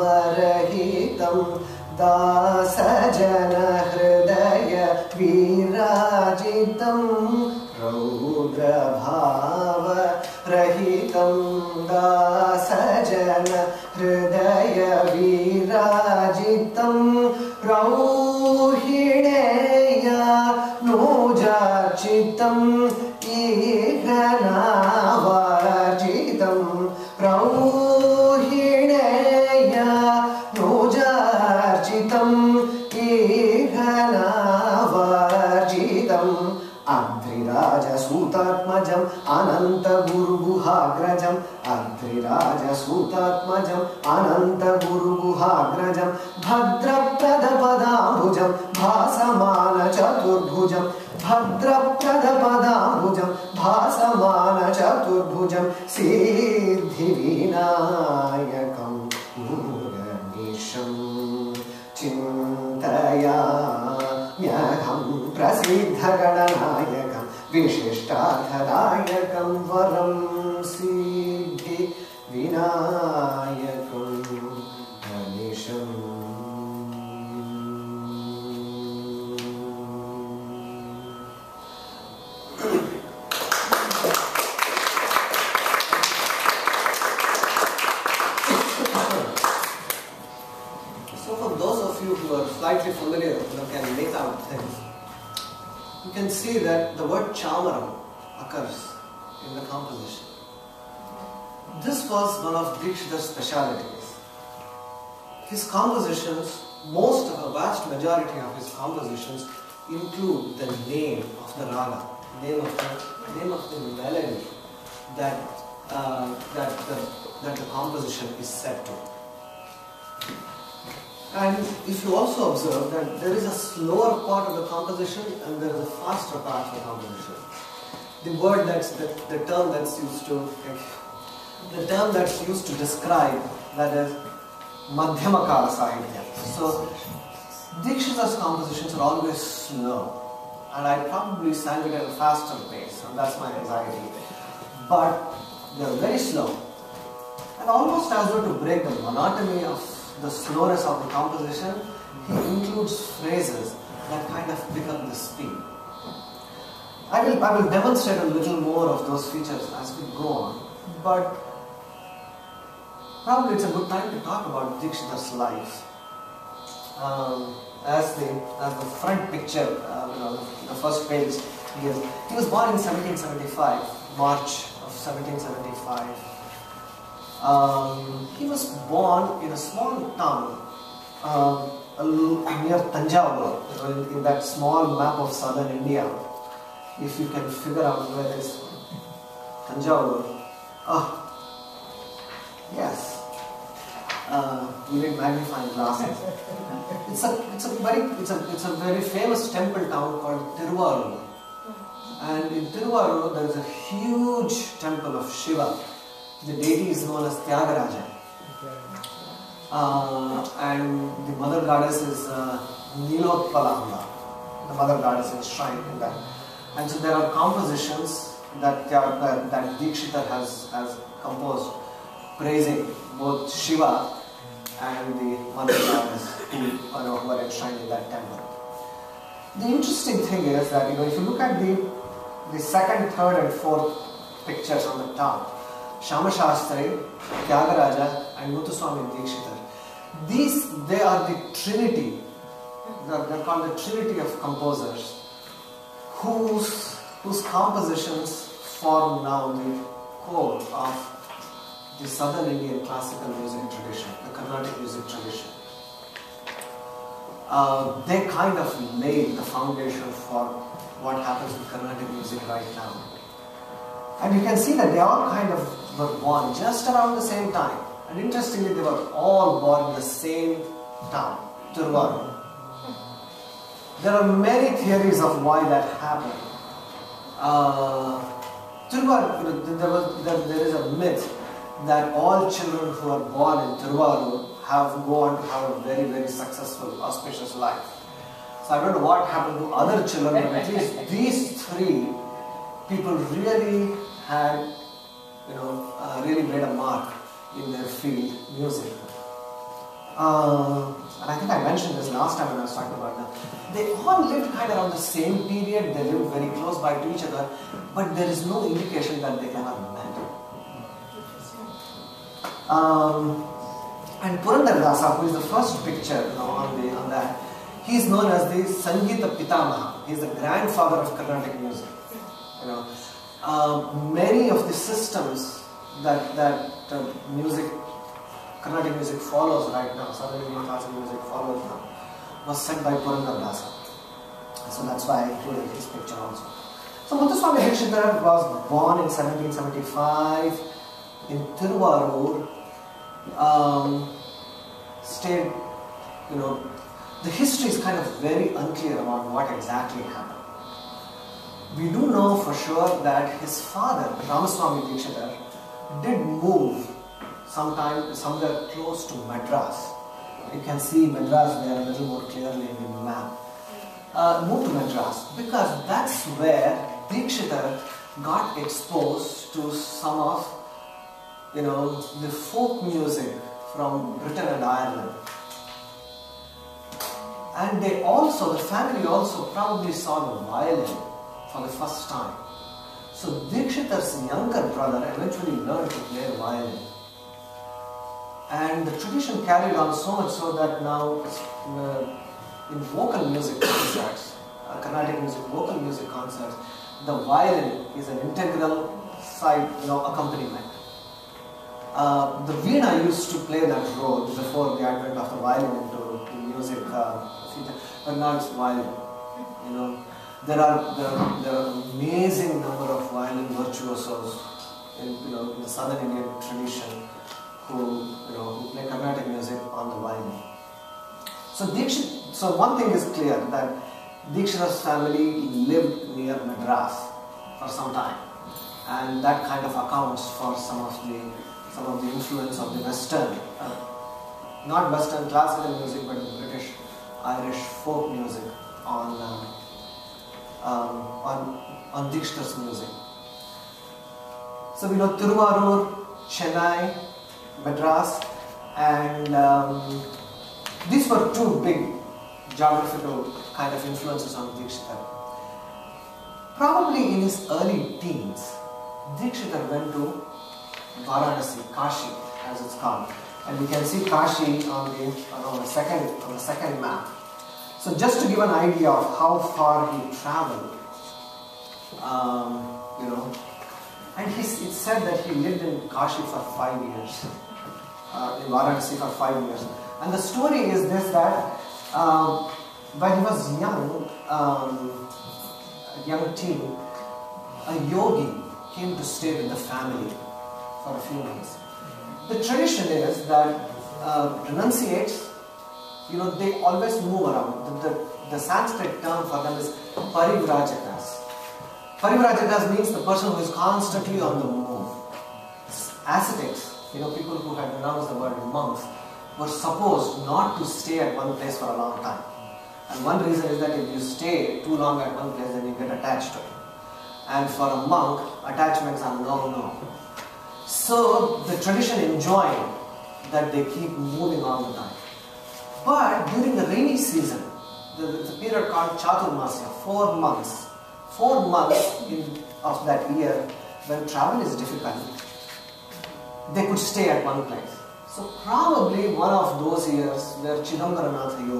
रौद्रभावरहितं दासजनहृदय विराजितं रौद्रभावरहितं दासजनहृदय विराजितं रौहिणेया नूजार्चितं ईघनावार्जितं रौहिणेया नूजार्चितं ईघनावार्जितं अद्रिराजसूतात्मजम् अनन्तगुरुगुहाग्रजम् अद्रिराजसूतात्मजम् अनन्तगुरुगुहाग्रजम् भद्रप्रदपदाम्बुजं भासमानचतुर्भुजं भद्रप्रदपदाम्बुजं भासमानचतुर्भुजं सिद्धिविनायकं गणेशं चिन्तयाम्यहं प्रसिद्धगणनायकं विशिष्टार्थदायकं वरं सिद्धिविनायकं गणेशम्. Slightly familiar, can make out things. You can see that the word chamaram occurs in the composition. This was one of Dikshitar's specialities. His compositions, a vast majority of his compositions include the name of the raga, name of the melody that the composition is set to. And if you also observe that there is a slower part of the composition and there is a faster part of the composition. The term that's used to describe that is Madhyamakala Sahitya. So Dikshitar's compositions are always slow, and I probably sang it at a faster pace, and that's my anxiety. But they are very slow, and almost as though to break the monotony of the slowness of the composition, he includes phrases that kind of pick up the speed. I will demonstrate a little more of those features as we go on, but probably it's a good time to talk about Dikshitar's life. As the front picture, the first page, he was born in 1775, March of 1775. He was born in a small town near Tanjavur, in that small map of southern India. If you can figure out where is Tanjavur. Yes. You need magnifying glasses. It's a very famous temple town called Tiruvarur. And in Tiruvarur there is a huge temple of Shiva. The deity is known as Tyagaraja. And the mother goddess is Nilotpalamba. The mother goddess is enshrined in that. And so there are compositions that Dikshitar has composed praising both Shiva and the mother goddess who are enshrined in that temple. The interesting thing is that if you look at the second, third and fourth pictures on the top, Shama Shastri, Tyagaraja and Muthuswami Dikshitar. They are the trinity. They're called the trinity of composers whose compositions form now the core of the southern Indian classical music tradition, the Carnatic music tradition. They kind of laid the foundation for what happens with Carnatic music right now. And you can see that they all kind of were born just around the same time. And interestingly, they were all born in the same town, Tiruvarur. There are many theories of why that happened. Tiruvarur, there is a myth that all children who are born in Tiruvarur go on to have a very, very successful, auspicious life. So I don't know what happened to other children, but at least these three people really had, really made a mark in their field, music. And I think I mentioned this last time when I was talking about them. They all lived kind of around the same period. They lived very close by to each other, but there is no indication that they ever met. And Purandar who is the first picture on that, he is known as the Sangeeta Pitamaha. He is the grandfather of Carnatic music. Many of the systems that Carnatic music follows right now, Southern Indian classical music follows now, was set by Purandar. So that's why I included his picture also. So Muthuswami Dikshitar was born in 1775 in Tiruvarur. Stayed, the history is kind of very unclear about what exactly happened. We do know for sure that his father, Ramaswamy Dikshitar, did move somewhere close to Madras. You can see Madras there a little more clearly in the map. Moved to Madras because that's where Dikshitar got exposed to some of the folk music from Britain and Ireland. And the family also probably saw the violin for the first time. So Dikshitar's younger brother eventually learned to play violin. And the tradition carried on so much so that now in vocal music concerts, Carnatic music, vocal music concerts, the violin is an integral side, accompaniment. The veena used to play that role before the advent of the violin into music feature, but now it's violin. There are amazing number of violin virtuosos in the Southern Indian tradition who play Carnatic music on the violin. So one thing is clear, that Dikshitar's family lived near Madras for some time, and that kind of accounts for some of the influence of the Western, not Western classical music, but British, Irish folk music on Dikshitar's music. So we know Tiruvarur, Chennai, Madras, and these were two big geographical kind of influences on Dikshitar. Probably in his early teens, Dikshitar went to Varanasi, Kashi, as it's called, and we can see Kashi on the second map. So just to give an idea of how far he traveled, and it's said that he lived in Kashi for 5 years, in Varanasi for 5 years. And the story is this, that when he was young teen, a yogi came to stay with the family for a few months. The tradition is that renunciates, they always move around. The Sanskrit term for them is parivrajakas. Parivrajakas means the person who is constantly on the move. Ascetics, people who had renounced the word monks, were supposed not to stay at one place for a long time. And one reason is that if you stay too long at one place, then you get attached to it. And for a monk, attachments are no. So the tradition enjoined that they keep moving all the time. But during the rainy season, the period called Chaturmasya, 4 months of that year, when travel is difficult, they could stay at one place. So probably one of those years where Chidambaranatha Yogi